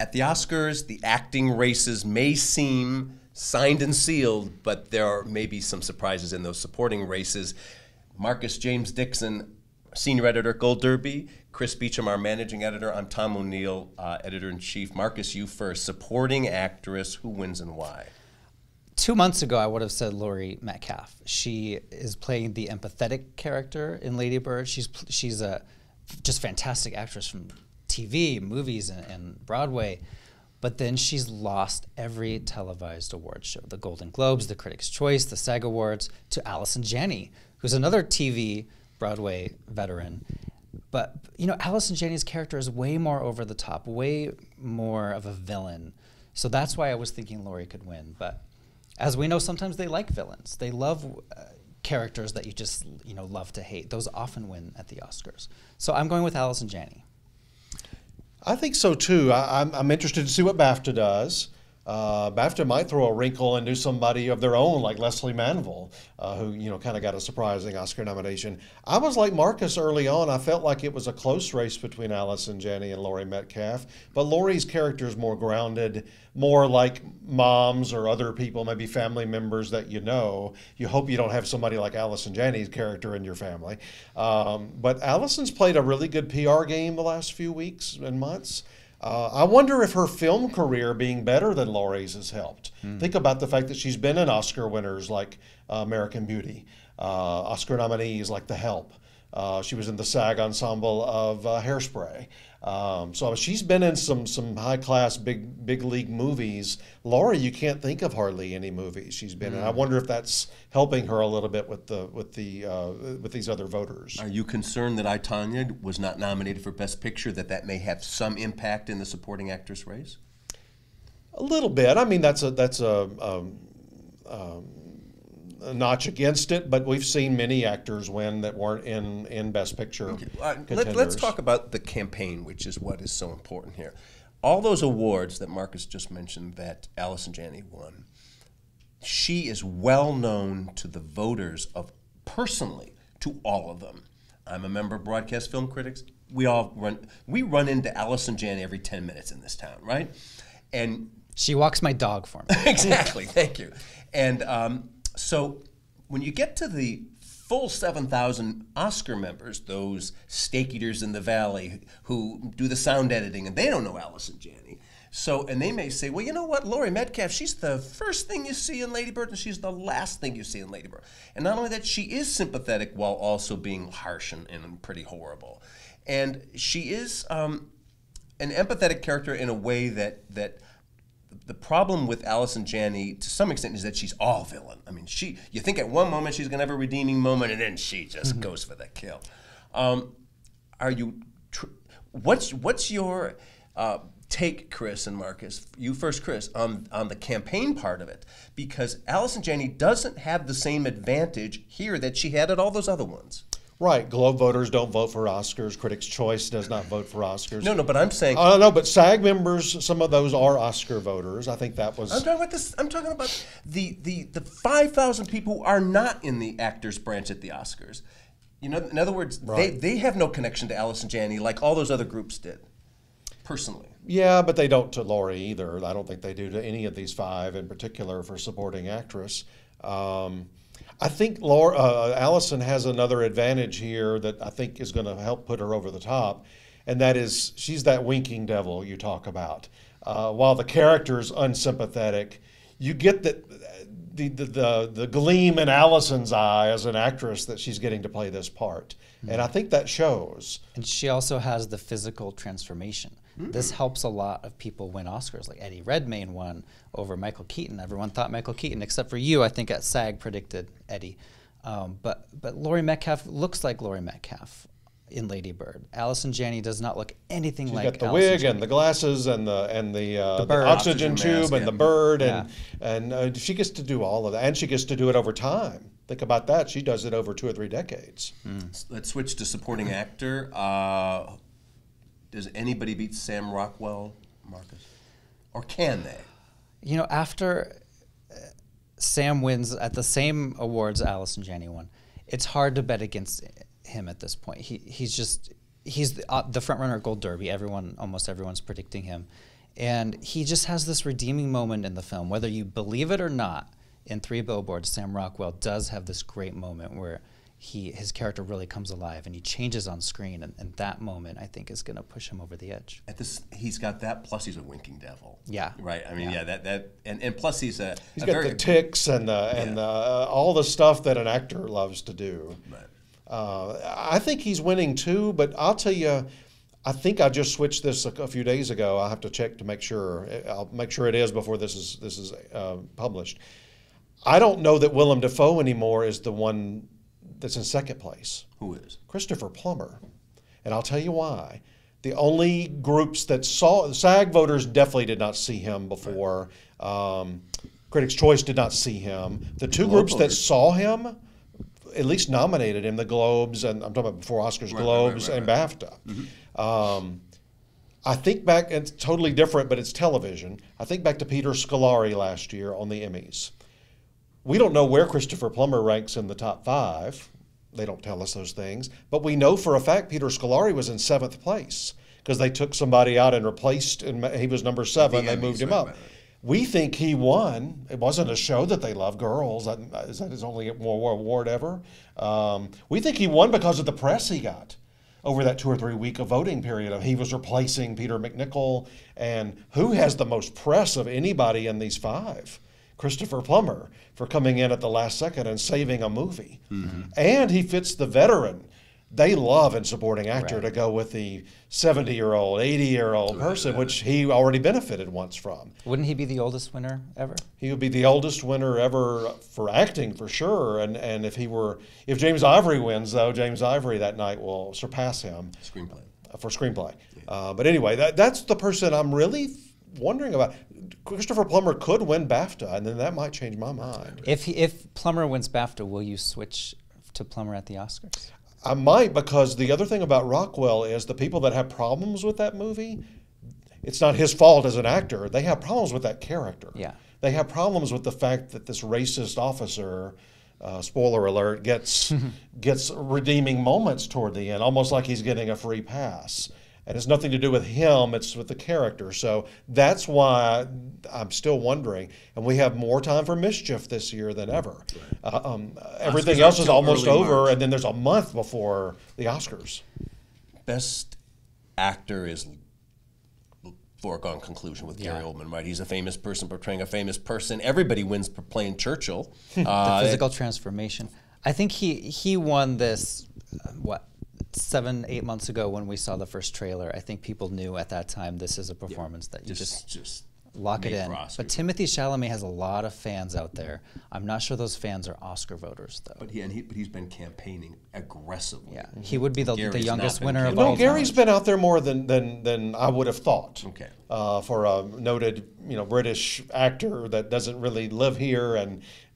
At the Oscars, the acting races may seem signed and sealed, but there may be some surprises in those supporting races. Marcus James Dixon, senior editor, Gold Derby. Chris Beachum, our managing editor. I'm Tom O'Neill, editor-in-chief. Marcus, you first. Supporting actress, who wins and why? 2 months ago, I would have said Laurie Metcalf. She is playing the empathetic character in Lady Bird. She's a just fantastic actress from TV, movies, and Broadway. But then she's lost every televised award show, the Golden Globes, the Critics' Choice, the SAG Awards, to Allison Janney, who's another TV, Broadway veteran. But, you know, Allison Janney's character is way more over the top, way more of a villain. So that's why I was thinking Laurie could win. But as we know, sometimes they like villains. They love characters that you just, you know, love to hate. Those often win at the Oscars. So I'm going with Allison Janney. I think so too. I'm interested to see what BAFTA does. BAFTA might throw a wrinkle and do somebody of their own, like Leslie Manville, who kind of got a surprising Oscar nomination. I was like Marcus early on. I felt like it was a close race between Allison Janney and Laurie Metcalf, but Laurie's character is more grounded, more like moms or other people, maybe family members that you know. You hope you don't have somebody like Allison Janney's character in your family. But Allison's played a really good PR game the last few weeks and months. I wonder if her film career being better than Laurie's has helped. Think about the fact that she's been in Oscar winners like American Beauty, Oscar nominees like The Help. She was in the SAG ensemble of Hairspray. So she's been in some high-class, big league movies. Laurie, you can't think of hardly any movies she's been in. I wonder if that's helping her a little bit with these other voters. Are you concerned that I, Tonya, was not nominated for Best Picture, that may have some impact in the supporting actress race? A little bit. I mean, that's a notch against it, but we've seen many actors win that weren't in Best Picture. Okay. Let's talk about the campaign, which is what is so important here. All those awards that Marcus just mentioned that Allison Janney won, she is well known to the voters personally, to all of them. I'm a member of Broadcast Film Critics. We run into Allison Janney every 10 minutes in this town, right? And she walks my dog for me. Exactly, thank you. And so when you get to the full 7,000 Oscar members, those steak eaters in the valley who do the sound editing, and they don't know Allison Janney. So, and they may say, well, you know what, Laurie Metcalf, she's the first thing you see in Lady Bird, and she's the last thing you see in Lady Bird. And not only that, she is sympathetic while also being harsh and pretty horrible. And she is an empathetic character in a way that the problem with Allison Janney, to some extent, is that she's all villain. I mean, you think at one moment she's going to have a redeeming moment, and then she just goes for the kill. What's your take, Chris and Marcus? You first, Chris, on the campaign part of it, because Allison Janney doesn't have the same advantage here that she had at all those other ones. Right. Globe voters don't vote for Oscars. Critics' Choice does not vote for Oscars. No, but I'm saying... No, but SAG members, some of those are Oscar voters. I think that was... I'm talking about this. I'm talking about the 5,000 people who are not in the actors branch at the Oscars. You know, in other words, right. they have no connection to Allison Janney like all those other groups did, personally. Yeah, but they don't to Laurie either. I don't think they do to any of these five in particular for supporting actress. I think Allison has another advantage here that I think is going to help put her over the top, and that is she's that winking devil you talk about. While the character's unsympathetic, you get the gleam in Allison's eye as an actress that she's getting to play this part, and I think that shows. And she also has the physical transformation. This helps a lot of people win Oscars. Like Eddie Redmayne won over Michael Keaton. Everyone thought Michael Keaton, except for you, I think at SAG predicted Eddie. But Laurie Metcalf looks like Laurie Metcalf in Lady Bird. Allison Janney does not look anything like Allison Janney. She's got the wig Janney. and the glasses and the oxygen tube mask, and the bird, and she gets to do all of that, and she gets to do it over time. Think about that. She does it over 2 or 3 decades. Let's switch to supporting actor. Does anybody beat Sam Rockwell, Marcus? Or can they? You know, after Sam wins at the same awards Allison Janney won, it's hard to bet against him at this point. He's the front runner at Gold Derby. Almost everyone's predicting him. And he just has this redeeming moment in the film. Whether you believe it or not, in 3 Billboards, Sam Rockwell does have this great moment where his character really comes alive and he changes on screen, and that moment I think is going to push him over the edge. He's got that, plus he's a winking devil. Yeah, right. I mean, and plus he's got the tics and all the stuff that an actor loves to do. Right. I think he's winning too, but I'll tell you, I think I just switched this a few days ago. I'll have to check to make sure. I'll make sure it is before this is published. I don't know that Willem Dafoe anymore is the one that's in second place. Who is? Christopher Plummer. And I'll tell you why. The only groups that SAG voters definitely did not see him before. Right. Critics' Choice did not see him. The two groups that saw him at least nominated him, the Globes, and I'm talking about before Oscars, Globes, and BAFTA. Mm-hmm. I think back, it's totally different, but it's television. I think back to Peter Scolari last year on the Emmys. We don't know where Christopher Plummer ranks in the top 5. They don't tell us those things. But we know for a fact Peter Scolari was in 7th place because they took somebody out and replaced, and he was number 7. They moved him up. Right. We think he won. It wasn't a show that they love, Girls. Is that his only award ever? We think he won because of the press he got over that 2 or 3 week of voting period. He was replacing Peter McNichol. And who has the most press of anybody in these 5? Christopher Plummer, for coming in at the last second and saving a movie. Mm-hmm. And he fits the veteran. They love in supporting actor to go with the 70-year-old, 80-year-old person, which he already benefited once from. Wouldn't he be the oldest winner ever? He would be the oldest winner ever for acting, for sure. And if James Ivory wins, though, James Ivory that night will surpass him. For screenplay. Yeah. But anyway, that's the person I'm really wondering about. Christopher Plummer could win BAFTA, and then that might change my mind. If Plummer wins BAFTA, will you switch to Plummer at the Oscars? I might, because the other thing about Rockwell is the people that have problems with that movie, it's not his fault as an actor. They have problems with that character. Yeah. They have problems with the fact that this racist officer, spoiler alert, gets redeeming moments toward the end, almost like he's getting a free pass. And it's nothing to do with him, it's with the character. So that's why I'm still wondering. And we have more time for mischief this year than ever. Everything else is almost over, and then there's a month before the Oscars. Best actor is foregone conclusion with Gary Oldman, right? He's a famous person portraying a famous person. Everybody wins for playing Churchill. The physical transformation. I think he won this, 7-8 months ago when we saw the first trailer. I think people knew at that time this is a performance that you just lock it in. But Timothee Chalamet has a lot of fans out there. I'm not sure those fans are Oscar voters, though. But he's been campaigning aggressively. Yeah, he would be the youngest winner of all time. Gary's been out there more than I would have thought. Okay. For a noted British actor that doesn't really live here,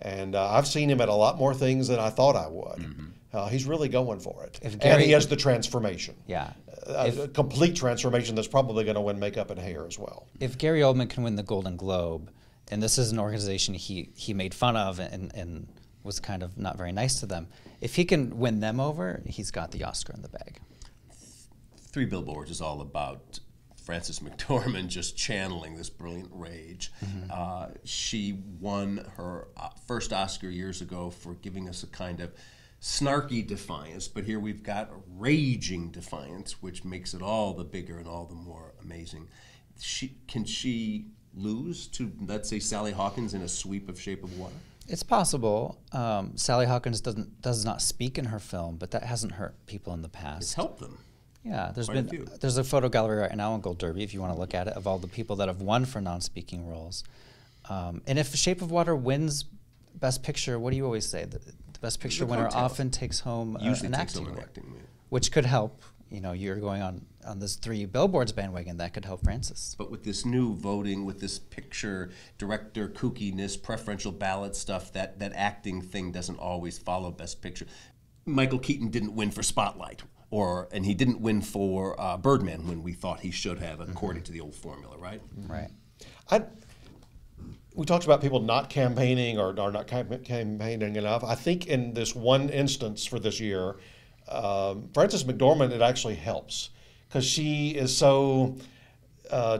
and I've seen him at a lot more things than I thought I would. Mm-hmm. He's really going for it. And he has the transformation. Yeah. A complete transformation that's probably going to win makeup and hair as well. If Gary Oldman can win the Golden Globe, and this is an organization he made fun of and was kind of not very nice to them, if he can win them over, he's got the Oscar in the bag. 3 Billboards is all about Frances McDormand just channeling this brilliant rage. Mm-hmm. She won her first Oscar years ago for giving us a kind of snarky defiance, but here we've got raging defiance, which makes it all the bigger and all the more amazing. Can she lose to, let's say, Sally Hawkins in a sweep of Shape of Water? It's possible. Sally Hawkins does not speak in her film, but that hasn't hurt people in the past. It's helped them. Yeah, there's a photo gallery right now on Gold Derby, if you want to look at it, of all the people that have won for non-speaking roles. And if Shape of Water wins Best Picture, what do you always say? The Best Picture winner often takes home an acting award, which could help. You're going on this 3 Billboards bandwagon, that could help Frances. But with this new voting, with this picture director kookiness, preferential ballot stuff, that acting thing doesn't always follow Best Picture. Michael Keaton didn't win for Spotlight, and he didn't win for Birdman when we thought he should have, according to the old formula, right? Right. We talked about people not campaigning or not campaigning enough. I think in this one instance for this year, Frances McDormand, it actually helps because she is so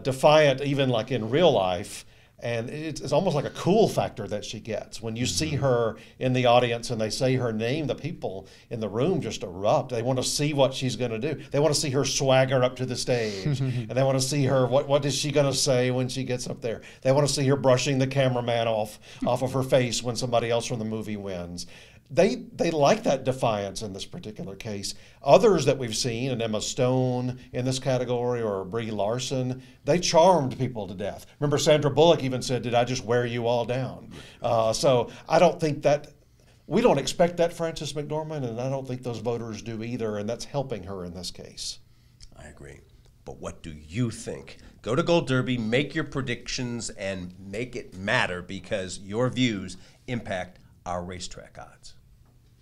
defiant, even like in real life. And it's almost like a cool factor that she gets. When you see her in the audience and they say her name, the people in the room just erupt. They want to see what she's going to do. They want to see her swagger up to the stage. And they want to see her, what is she going to say when she gets up there? They want to see her brushing the cameraman off of her face when somebody else from the movie wins. They like that defiance in this particular case. Others that we've seen, and Emma Stone in this category, or Brie Larson, they charmed people to death. Remember, Sandra Bullock even said, "Did I just wear you all down?" So I don't think that, we don't expect that Frances McDormand, and I don't think those voters do either, and that's helping her in this case. I agree. But what do you think? Go to Gold Derby, make your predictions, and make it matter, because your views impact our racetrack odds.